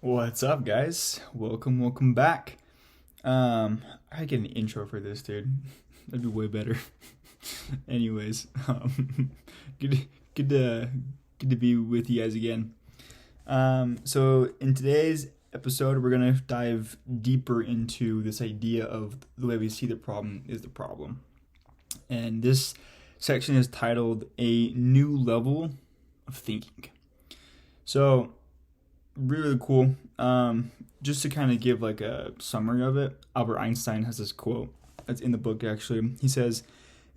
What's up, guys? Welcome back. I get an intro for this, dude. That'd be way better. Anyways, good, good to good to be with you guys again. So in today's episode, we're gonna dive deeper into this idea of the way we see the problem is the problem, and this section is titled "A New Level of Thinking." So really cool. Just to kind of give like a summary of it, Albert Einstein has this quote that's in the book actually. He says,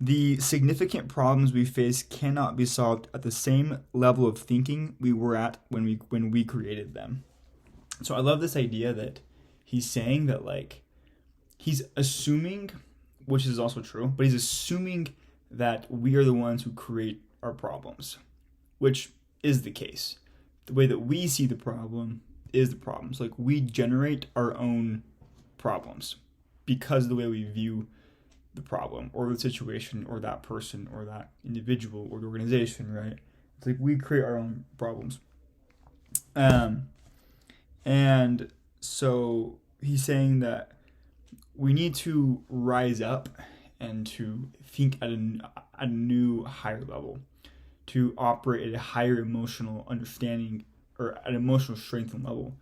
"The significant problems we face cannot be solved at the same level of thinking we were at when we created them." So I love this idea that he's saying that like he's assuming, which is also true, but he's assuming that we are the ones who create our problems, which is the case. The way that we see the problem is the problems. Like we generate our own problems because of the way we view the problem or the situation or that person or that individual or the organization, right? It's like we create our own problems. Um, and so he's saying that we need to rise up and to think at a new higher level, to operate at a higher emotional understanding or an emotional strength and level,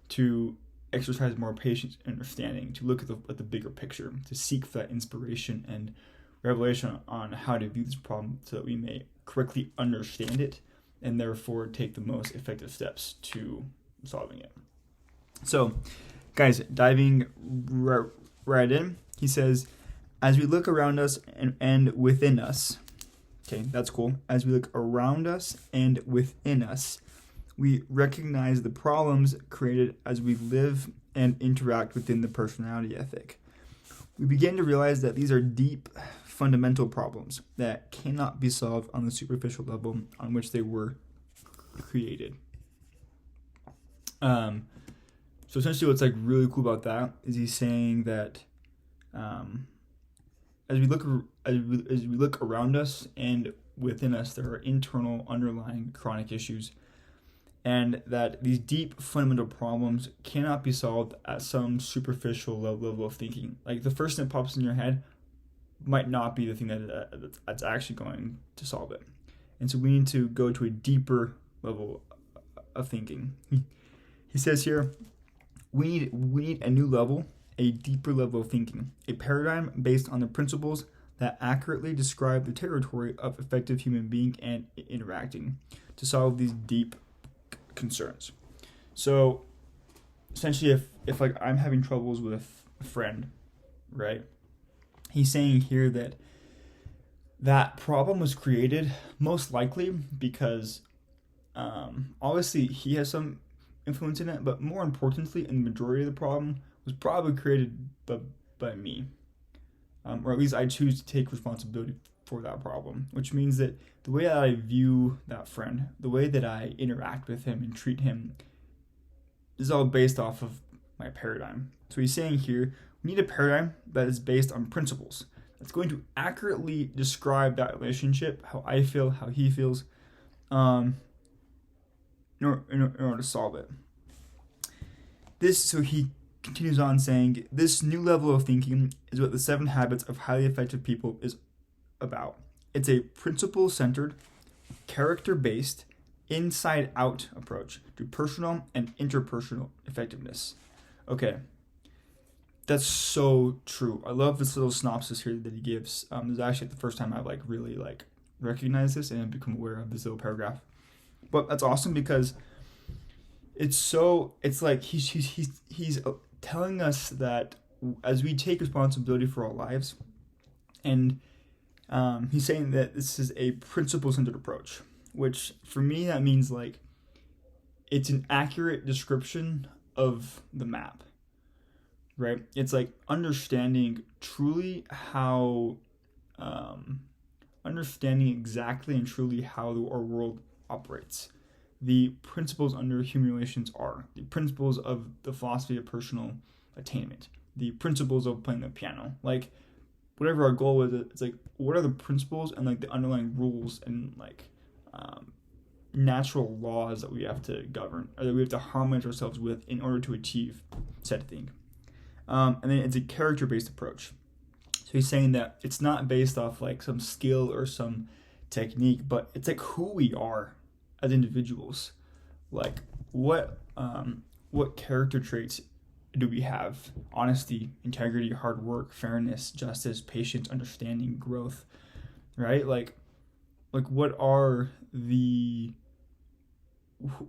to exercise more patience and understanding, to look at the bigger picture, to seek for that inspiration and revelation on how to view this problem so that we may correctly understand it and therefore take the most effective steps to solving it. So, guys, diving right in, he says, as we look around us and within us, okay, that's cool. As we look around us and within us, we recognize the problems created as we live and interact within the personality ethic. We begin to realize that these are deep, fundamental problems that cannot be solved on the superficial level on which they were created. So essentially, what's like really cool about that is he's saying that as we look as we look around us and within us, there are internal underlying chronic issues, and that these deep fundamental problems cannot be solved at some superficial level of thinking. Like the first thing that pops in your head might not be the thing that's actually going to solve it, and so we need to go to a deeper level of thinking. He says here, we need a new level, a deeper level of thinking, a paradigm based on the principles that accurately describe the territory of effective human being and interacting to solve these deep concerns. So essentially, if like I'm having troubles with a friend, right? He's saying here that that problem was created most likely because obviously he has some influence in it, but more importantly, in the majority of the problem was probably created by me, or at least I choose to take responsibility for that problem, which means that the way that I view that friend, the way that I interact with him and treat him, is all based off of my paradigm. So he's saying here, we need a paradigm that is based on principles, that's going to accurately describe that relationship, how I feel, how he feels, in order to solve it. So he continues on saying, this new level of thinking is what the 7 Habits of Highly Effective People is about. It's a principle-centered, character-based, inside-out approach to personal and interpersonal effectiveness. Okay, that's so true. I love this little synopsis here that he gives. This is actually the first time I've like really like recognized this and have become aware of this little paragraph. But that's awesome because it's like he's telling us that as we take responsibility for our lives, and he's saying that this is a principle-centered approach, which for me that means like it's an accurate description of the map, right? It's like understanding truly how, understanding exactly and truly how our world operates. The principles under human relations are the principles of the philosophy of personal attainment, the principles of playing the piano. Like, whatever our goal is, it's like, what are the principles and like the underlying rules and like natural laws that we have to govern, or that we have to harmonize ourselves with in order to achieve said thing. And then it's a character-based approach. So he's saying that it's not based off like some skill or some technique, but it's like who we are as individuals. Like what character traits do we have? Honesty, integrity, hard work, fairness, justice, patience, understanding, growth, right? Like what are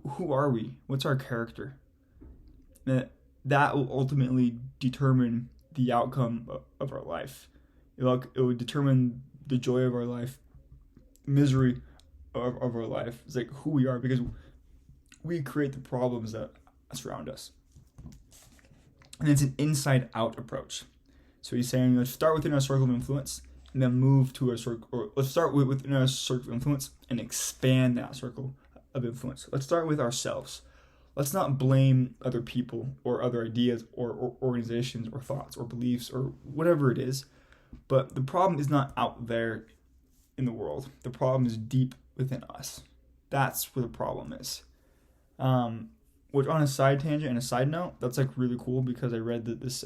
who are we? What's our character? That will ultimately determine the outcome of our life. It will determine the joy of our life, misery of our life. It's like who we are, because we create the problems that surround us. And it's an inside-out approach. So he's saying, let's start within our circle of influence, and then move to a circle, or let's start within our circle of influence and expand that circle of influence. Let's start with ourselves. Let's not blame other people or other ideas or organizations or thoughts or beliefs or whatever it is. But the problem is not out there in the world. The problem is deep within us. That's where the problem is. Which, on a side tangent and a side note, that's like really cool, because I read that this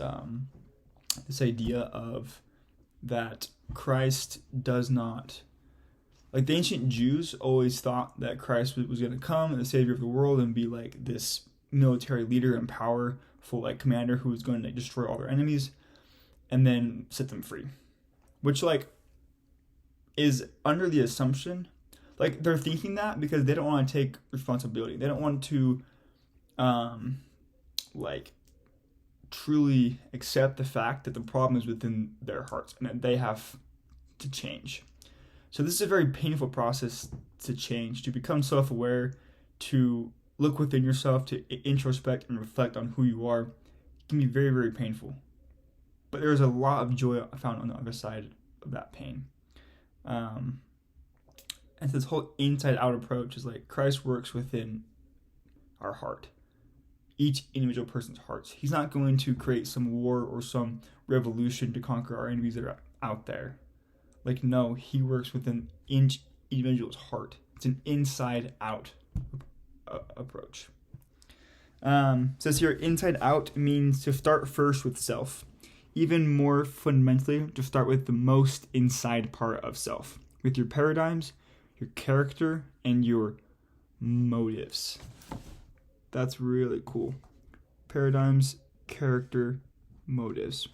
idea of that Christ does not, like, the ancient Jews always thought that Christ was going to come and the savior of the world and be like this military leader and powerful like commander who was going to destroy all their enemies and then set them free, which like is under the assumption, like they're thinking that because they don't want to take responsibility. They don't want to like truly accept the fact that the problem is within their hearts and that they have to change. So this is a very painful process to change, to become self-aware, to look within yourself, to introspect and reflect on who you are. It can be very, very painful. But there's a lot of joy found on the other side of that pain. And this whole inside-out approach is like Christ works within our heart, each individual person's hearts. He's not going to create some war or some revolution to conquer our enemies that are out there. Like, no, he works within each individual's heart. It's an inside-out approach. Says here, inside out means to start first with self. Even more fundamentally, to start with the most inside part of self, with your paradigms, your character, and your motives. That's really cool. Paradigms, character, motives.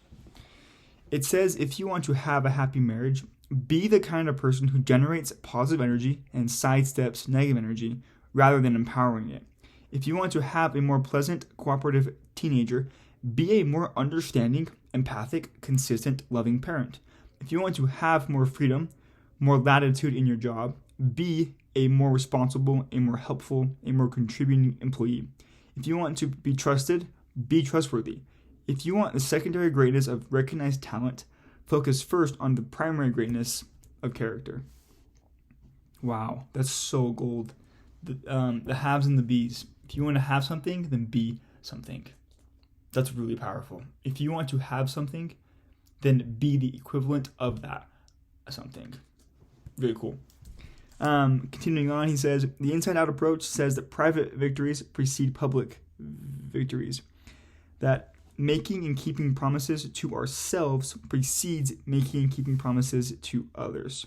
It says if you want to have a happy marriage, be the kind of person who generates positive energy and sidesteps negative energy rather than empowering it. If you want to have a more pleasant, cooperative teenager, be a more understanding, empathic, consistent, loving parent. If you want to have more freedom, more latitude in your job, be a more responsible, a more helpful, a more contributing employee. If you want to be trusted, be trustworthy. If you want the secondary greatness of recognized talent, focus first on the primary greatness of character. Wow, that's so gold. The haves and the bees. If you want to have something, then be something. That's really powerful. If you want to have something, then be the equivalent of that something. Really cool. Continuing on, he says, the inside-out approach says that private victories precede public victories. That making and keeping promises to ourselves precedes making and keeping promises to others.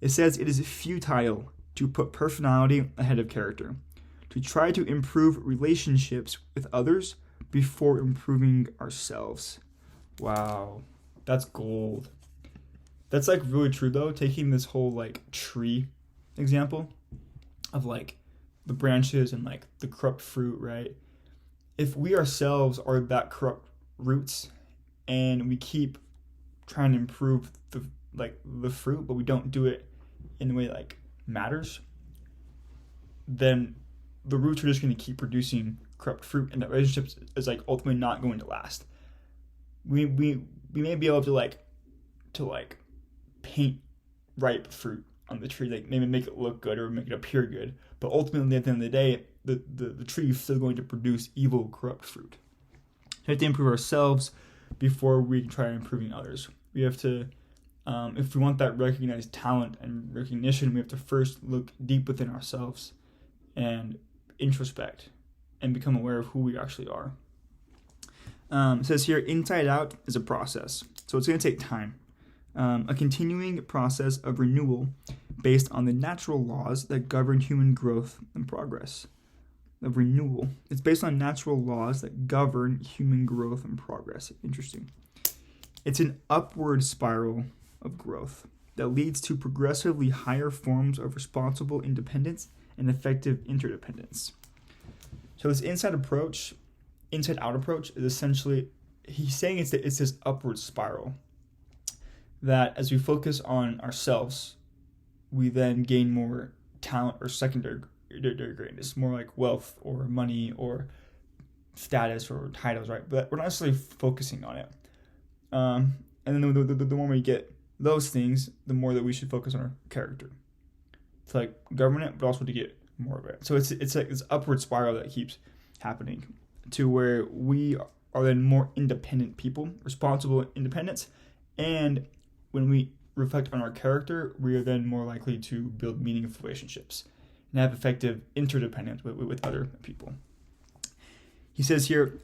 It says it is futile to put personality ahead of character, to try to improve relationships with others before improving ourselves. Wow, that's gold. That's like really true though, taking this whole like tree example of like the branches and like the corrupt fruit, right? If we ourselves are that corrupt roots and we keep trying to improve the fruit, but we don't do it in a way that like matters, then the roots are just going to keep producing corrupt fruit, and that relationship is like ultimately not going to last. We may be able to paint ripe fruit on the tree, like maybe make it look good or make it appear good, but ultimately at the end of the day, the tree is still going to produce evil, corrupt fruit. We have to improve ourselves before we can try improving others. We have to, if we want that recognized talent and recognition, we have to first look deep within ourselves and introspect and become aware of who we actually are. It says here, inside out is a process. So it's going to take time. A continuing process of renewal based on the natural laws that govern human growth and progress. Of renewal. It's based on natural laws that govern human growth and progress. Interesting. It's an upward spiral of growth that leads to progressively higher forms of responsible independence and effective interdependence. So this inside out approach is essentially, he's saying it's this upward spiral that as we focus on ourselves, we then gain more talent or secondary greatness, more like wealth or money or status or titles, right? But we're not necessarily focusing on it. And then the more we get those things, the more that we should focus on our character to like govern it, but also to get more of it. So it's like this upward spiral that keeps happening to where we are then more independent people, responsible independence, and when we reflect on our character, we are then more likely to build meaningful relationships and have effective interdependence with other people. He says here,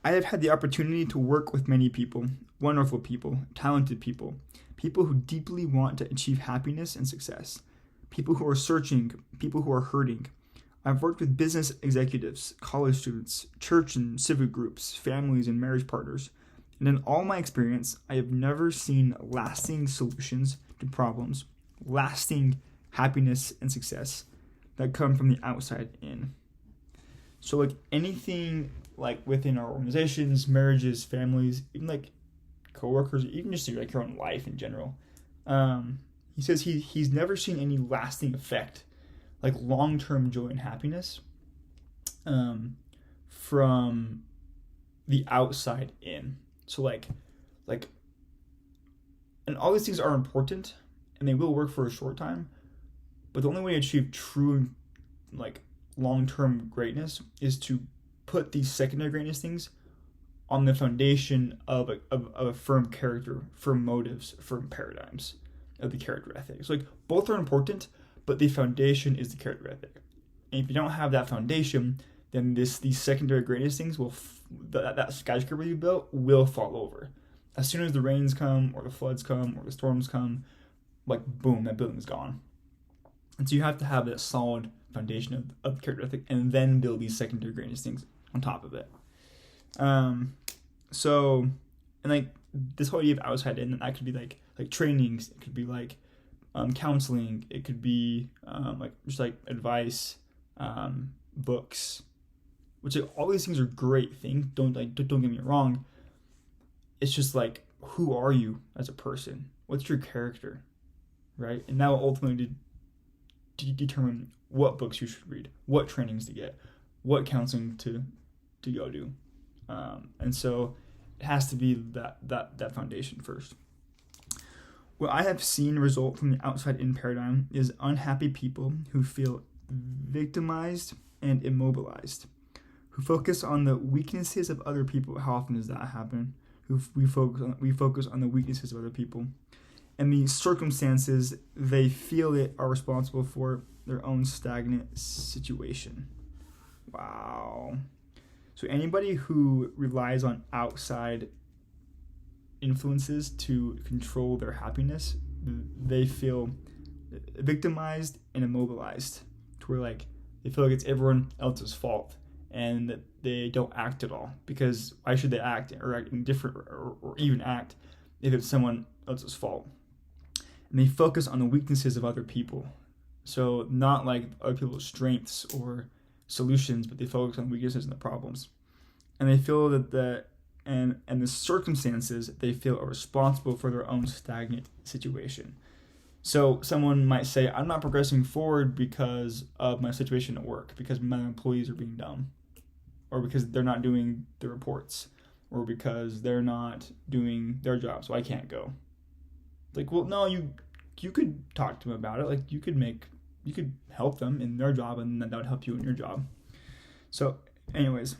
I have had the opportunity to work with many people, wonderful people, talented people, people who deeply want to achieve happiness and success, people who are searching, people who are hurting. I've worked with business executives, college students, church and civic groups, families and marriage partners. And in all my experience, I have never seen lasting solutions to problems, lasting happiness and success that come from the outside in. So like anything like within our organizations, marriages, families, even like coworkers, even just like your own life in general. He says he's never seen any lasting effect, like long-term joy and happiness, from the outside in. So like, and all these things are important, and they will work for a short time, but the only way to achieve true, like, long-term greatness is to put these secondary greatness things on the foundation of a firm character, firm motives, firm paradigms of the character ethic. So like both are important, but the foundation is the character ethic. And if you don't have that foundation, then these secondary greatness things will that skyscraper you built will fall over. As soon as the rains come or the floods come or the storms come, like boom, that building is gone. And so you have to have that solid foundation of character ethic and then build these secondary greatness things on top of it. So, and like this whole idea of outside in, that could be like trainings, it could be like counseling, it could be like just like advice, books, which like, all these things are great things. Don't get me wrong. It's just like, who are you as a person? What's your character, right? And that will ultimately determine what books you should read, what trainings to get, what counseling to go do. And so it has to be that foundation first. What I have seen result from the outside in paradigm is unhappy people who feel victimized and immobilized, who focus on the weaknesses of other people. How often does that happen? We focus on the weaknesses of other people, and the circumstances they feel it are responsible for their own stagnant situation. Wow. So anybody who relies on outside influences to control their happiness, they feel victimized and immobilized, to where like they feel like it's everyone else's fault and that they don't act at all, because why should they act or act indifferent or even act if it's someone else's fault? And they focus on the weaknesses of other people. So not like other people's strengths or solutions, but they focus on the weaknesses and the problems. And they feel that the circumstances they feel are responsible for their own stagnant situation. So someone might say, I'm not progressing forward because of my situation at work, because my employees are being dumb, or because they're not doing the reports, or because they're not doing their job, so I can't go. Like, well, no, you could talk to them about it. Like, you could help them in their job, and then that would help you in your job. So, anyways,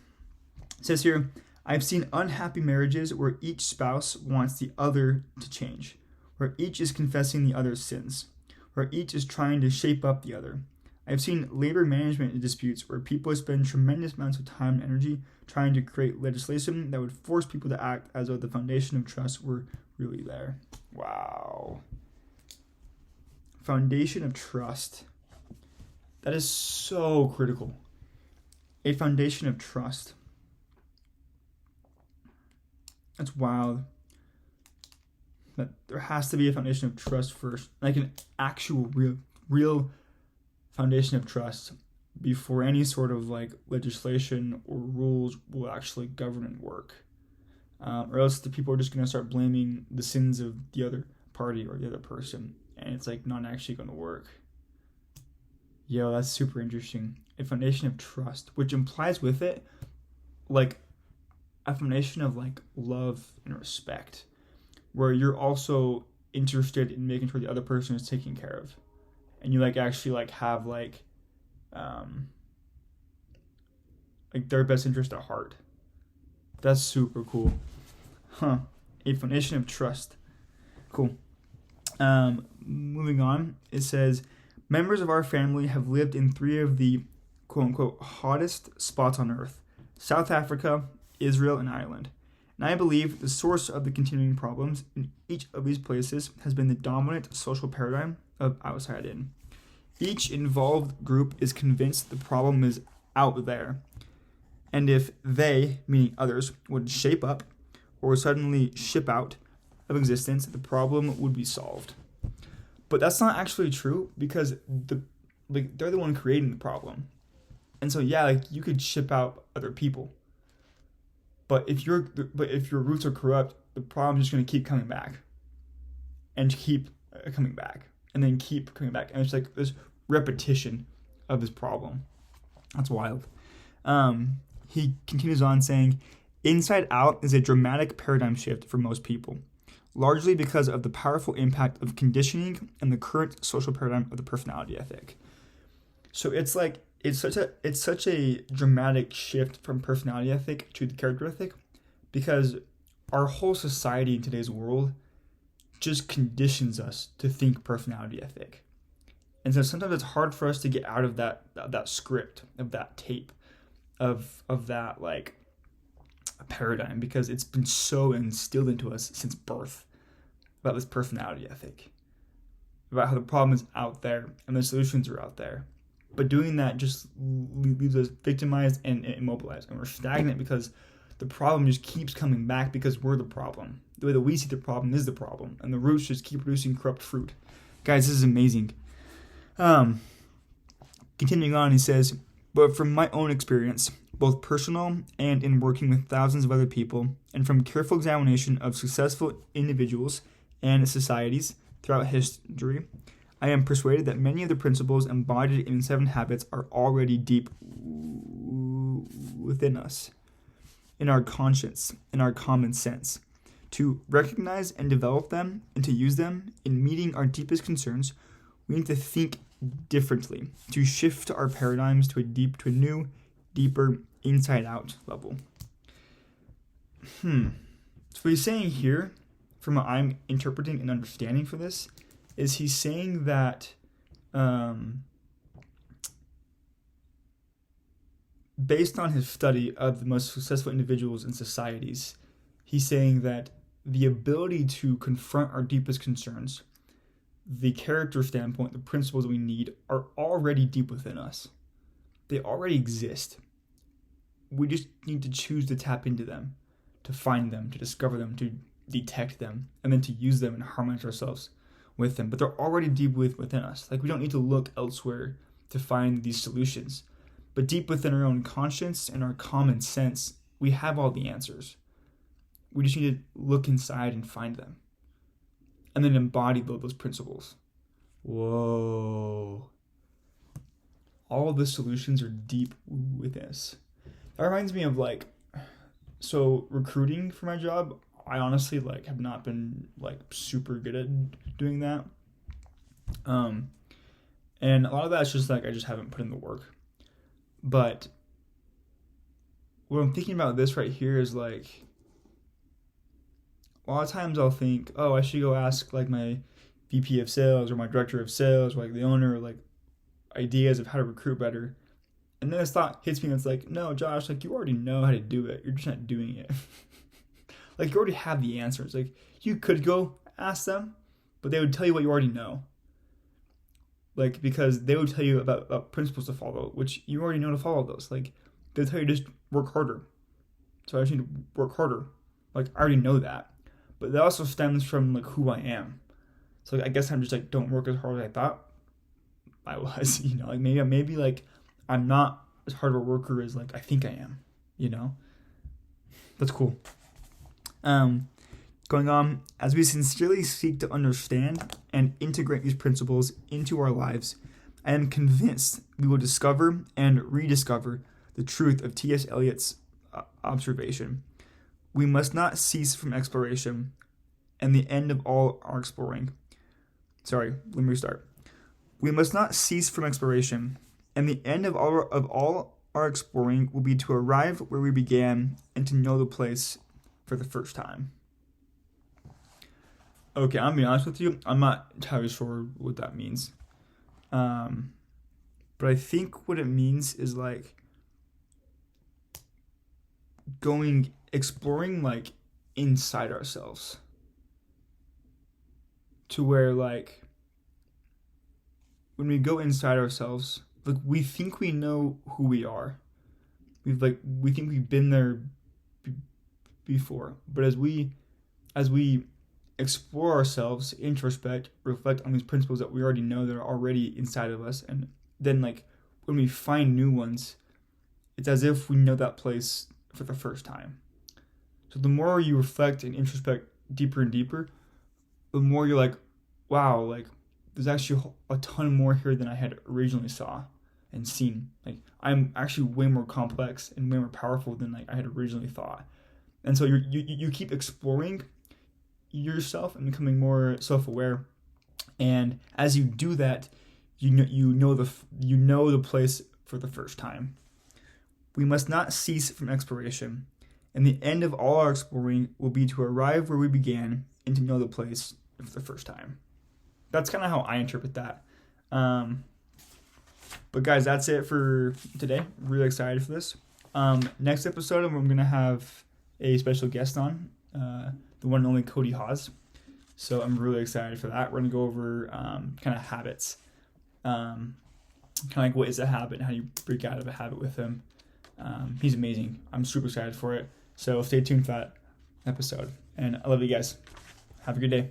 it says here, I've seen unhappy marriages where each spouse wants the other to change, where each is confessing the other's sins, where each is trying to shape up the other. I've seen labor management disputes where people spend tremendous amounts of time and energy trying to create legislation that would force people to act as though the foundation of trust were really there. Wow. Foundation of trust. That is so critical. A foundation of trust. That's wild. That there has to be a foundation of trust first, like an actual real foundation of trust before any sort of like legislation or rules will actually govern and work. Or else the people are just going to start blaming the sins of the other party or the other person, and it's like not actually going to work. Yo, that's super interesting. A foundation of trust, which implies with it like a foundation of like love and respect, where you're also interested in making sure the other person is taken care of, and you like actually like have like their best interest at heart. That's super cool. A foundation of trust. Cool. Moving on, it says, members of our family have lived in 3 of the quote-unquote hottest spots on Earth: South Africa, Israel, and Ireland. And I believe the source of the continuing problems in each of these places has been the dominant social paradigm of outside in. Each involved group is convinced the problem is out there, and if they, meaning others, would shape up or suddenly ship out of existence, the problem would be solved. But that's not actually true, because they're the one creating the problem. And so yeah, like you could ship out other people. But if your roots are corrupt, the problem's just going to keep coming back. And keep coming back. And then keep coming back. And it's like this repetition of this problem. That's wild. He continues on saying, Inside Out is a dramatic paradigm shift for most people, largely because of the powerful impact of conditioning and the current social paradigm of the personality ethic. So it's like it's such a dramatic shift from personality ethic to the character ethic, because our whole society in today's world just conditions us to think personality ethic. And so sometimes it's hard for us to get out of that script, of that tape, of that like paradigm, because it's been so instilled into us since birth about this personality ethic, about how the problem is out there and the solutions are out there. But doing that just leaves us victimized and immobilized, and we're stagnant because the problem just keeps coming back because we're the problem. The way that we see the problem is the problem, and the roots just keep producing corrupt fruit. Guys, this is amazing. Continuing on, he says, but from my own experience, both personal and in working with thousands of other people, and from careful examination of successful individuals and societies throughout history, I am persuaded that many of the principles embodied in 7 Habits are already deep within us, in our conscience, in our common sense. To recognize and develop them and to use them in meeting our deepest concerns, we need to think differently, to shift our paradigms to a new, deeper, inside-out level. So what he's saying here, from what I'm interpreting and understanding for this, is he's saying that based on his study of the most successful individuals in societies, he's saying that the ability to confront our deepest concerns, the character standpoint, the principles we need, are already deep within us. They already exist. We just need to choose to tap into them, to find them, to discover them, to detect them, and then to use them and harmonize ourselves with them. But they're already deep within us. Like, we don't need to look elsewhere to find these solutions. But deep within our own conscience and our common sense, we have all the answers. We just need to look inside and find them, and then embody those principles. Whoa. All of the solutions are deep within us. That reminds me of so recruiting for my job, I honestly have not been super good at doing that. And a lot of that's just I just haven't put in the work. But what I'm thinking about this right here is a lot of times I'll think, I should go ask my VP of sales or my director of sales or the owner ideas of how to recruit better. And then this thought hits me and it's like, no, Josh, like you already know how to do it. You're just not doing it. Like you already have the answers. Like you could go ask them, but they would tell you what you already know. Like because they would tell you about principles to follow, which you already know to follow those. Like they'll tell you just work harder. So I just need to work harder. Like I already know that. But that also stems from like who I am. So like, I guess I'm just like don't work as hard as I thought I was. Like maybe like I'm not as hard of a worker as like I think I am. That's cool. Going on, as we sincerely seek to understand and integrate these principles into our lives, I am convinced we will discover and rediscover the truth of T.S. Eliot's observation. We must not cease from exploration, and the end of all our exploring. Sorry, let me restart. We must not cease from exploration, and the end of all our exploring will be to arrive where we began and to know the place for the first time. Okay, I'm gonna be honest with you. I'm not entirely sure what that means. But I think what it means is like exploring like inside ourselves. To where like when we go inside ourselves, like we think we know who we are. We think we've been there before. But as we explore ourselves, introspect, reflect on these principles that we already know that are already inside of us, and then like when we find new ones, it's as if we know that place for the first time. So the more you reflect and introspect deeper and deeper, the more you're like, wow, like there's actually a ton more here than I had originally saw and seen. Like I'm actually way more complex and way more powerful than like I had originally thought. And so you keep exploring yourself and becoming more self-aware. And as you do that, you know the place for the first time. We must not cease from exploration, and the end of all our exploring will be to arrive where we began and to know the place for the first time. That's kind of how I interpret that. But guys, that's it for today. Really excited for this. Next episode, I'm going to have a special guest on, the one and only Cody Hawes. So I'm really excited for that. We're going to go over kind of habits. Kind of like what is a habit and how you break out of a habit with him. He's amazing. I'm super excited for it. So stay tuned for that episode. And I love you guys. Have a good day.